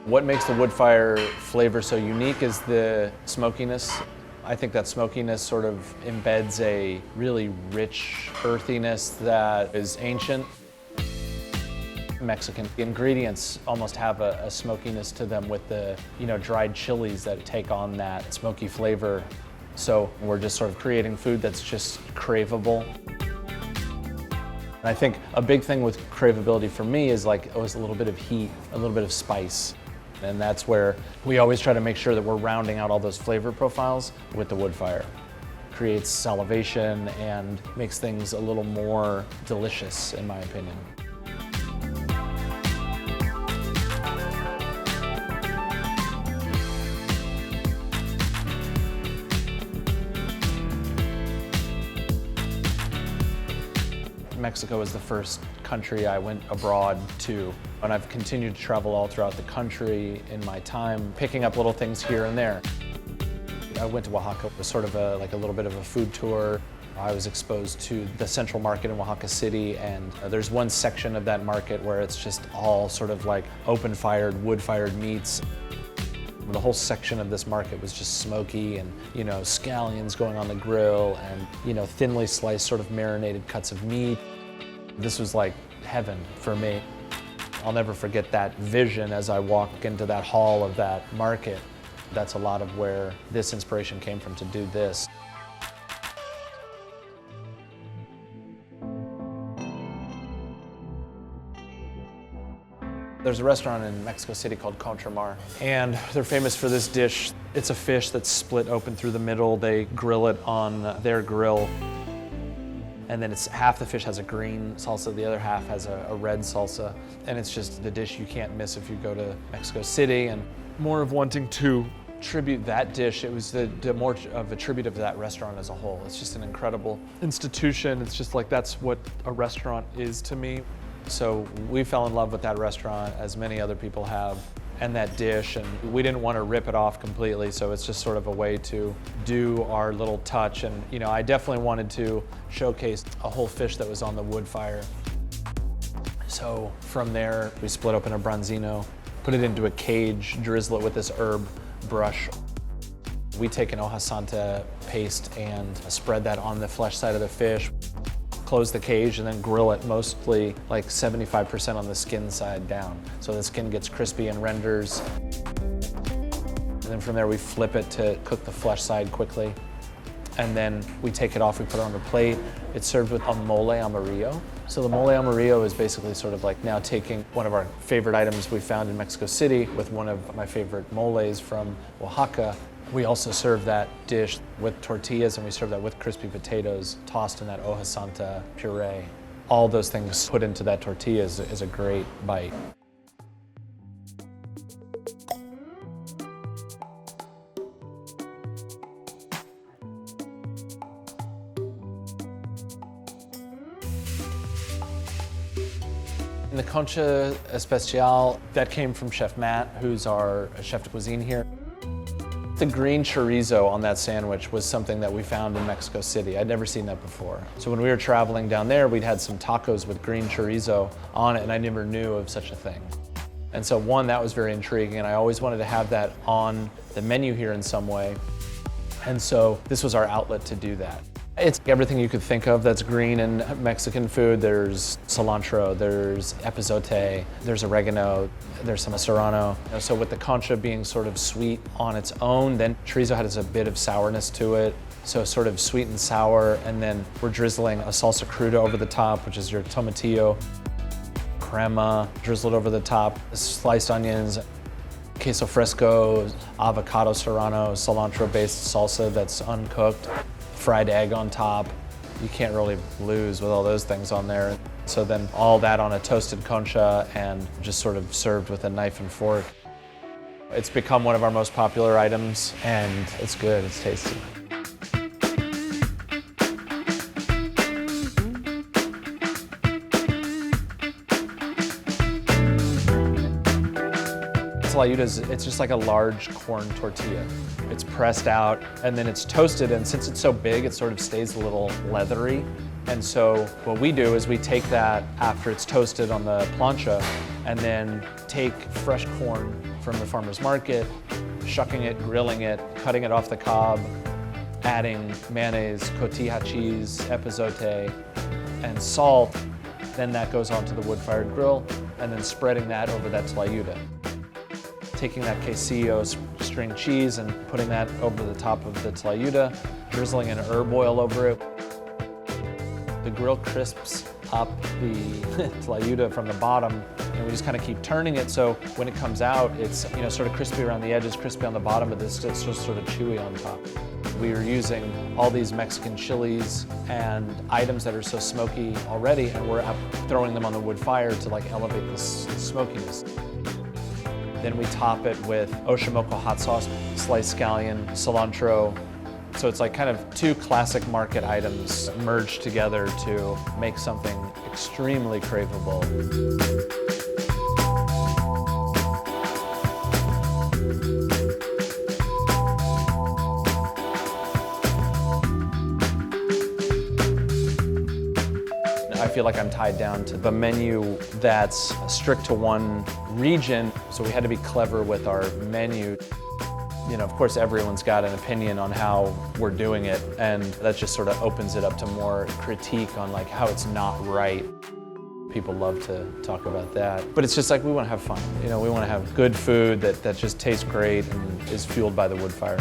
What makes the wood fire flavor so unique is the smokiness. I think that smokiness sort of embeds a really rich earthiness that is ancient. Mexican ingredients almost have a smokiness to them with the, dried chilies that take on that smoky flavor. So we're just sort of creating food that's just craveable. And I think a big thing with craveability for me is like always a little bit of heat, a little bit of spice. And that's where we always try to make sure that we're rounding out all those flavor profiles with the wood fire. Creates salivation and makes things a little more delicious, in my opinion. Mexico was the first country I went abroad to, and I've continued to travel all throughout the country in my time, picking up little things here and there. I went to Oaxaca. It was sort of like a little bit of a food tour. I was exposed to the central market in Oaxaca City, and there's one section of that market where it's just all sort of like open-fired, wood-fired meats. The whole section of this market was just smoky and, scallions going on the grill and, thinly sliced sort of marinated cuts of meat. This was like heaven for me. I'll never forget that vision as I walk into that hall of that market. That's a lot of where this inspiration came from to do this. There's a restaurant in Mexico City called Contramar, and they're famous for this dish. It's a fish that's split open through the middle. They grill it on their grill, and then it's half the fish has a green salsa, the other half has a red salsa, and it's just the dish you can't miss if you go to Mexico City. And more of wanting to tribute that dish, it was the more of a tribute of that restaurant as a whole. It's just an incredible institution. It's just like that's what a restaurant is to me. So we fell in love with that restaurant, as many other people have, and that dish, and we didn't want to rip it off completely, so it's just sort of a way to do our little touch. And I definitely wanted to showcase a whole fish that was on the wood fire. So from there, we split open a branzino, put it into a cage, drizzle it with this herb brush. We take an hoja santa paste and spread that on the flesh side of the fish. Close the cage and then grill it mostly like 75% on the skin side down. So the skin gets crispy and renders. And then from there we flip it to cook the flesh side quickly. And then we take it off, we put it on a plate. It's served with a mole amarillo. So the mole amarillo is basically sort of like now taking one of our favorite items we found in Mexico City with one of my favorite moles from Oaxaca. We also serve that dish with tortillas, and we serve that with crispy potatoes tossed in that hoja santa puree. All those things put into that tortilla is a great bite. And the Concha especial, that came from Chef Matt, who's our chef de cuisine here. The green chorizo on that sandwich was something that we found in Mexico City. I'd never seen that before. So when we were traveling down there, we'd had some tacos with green chorizo on it, and I never knew of such a thing. And so one, that was very intriguing, and I always wanted to have that on the menu here in some way. And so this was our outlet to do that. It's everything you could think of that's green in Mexican food. There's cilantro, there's epazote, there's oregano, there's some serrano. So with the concha being sort of sweet on its own, then chorizo has a bit of sourness to it. So sort of sweet and sour, and then we're drizzling a salsa cruda over the top, which is your tomatillo, crema, drizzled over the top, sliced onions, queso fresco, avocado serrano, cilantro-based salsa that's uncooked, fried egg on top. You can't really lose with all those things on there. So then all that on a toasted concha and just sort of served with a knife and fork. It's become one of our most popular items, and it's good, it's tasty. Tlayudas, it's just like a large corn tortilla. It's pressed out and then it's toasted, and since it's so big, it sort of stays a little leathery. And so what we do is we take that after it's toasted on the plancha and then take fresh corn from the farmer's market, shucking it, grilling it, cutting it off the cob, adding mayonnaise, cotija cheese, epazote, and salt. Then that goes onto the wood-fired grill, and then spreading that over that tlayuda. Taking that quesillo string cheese and putting that over the top of the tlayuda, drizzling an herb oil over it. The grill crisps up the tlayuda from the bottom, and we just kind of keep turning it, so when it comes out, it's sort of crispy around the edges, crispy on the bottom, but it's just sort of chewy on top. We are using all these Mexican chilies and items that are so smoky already, and we're throwing them on the wood fire to elevate the smokiness. Then we top it with Oxomoco hot sauce, sliced scallion, cilantro. So it's kind of two classic market items merged together to make something extremely craveable. I feel like I'm tied down to the menu that's strict to one region, so we had to be clever with our menu. Of course, everyone's got an opinion on how we're doing it, and that just sort of opens it up to more critique on how it's not right. People love to talk about that. But it's just we want to have fun. We want to have good food that just tastes great and is fueled by the wood fire.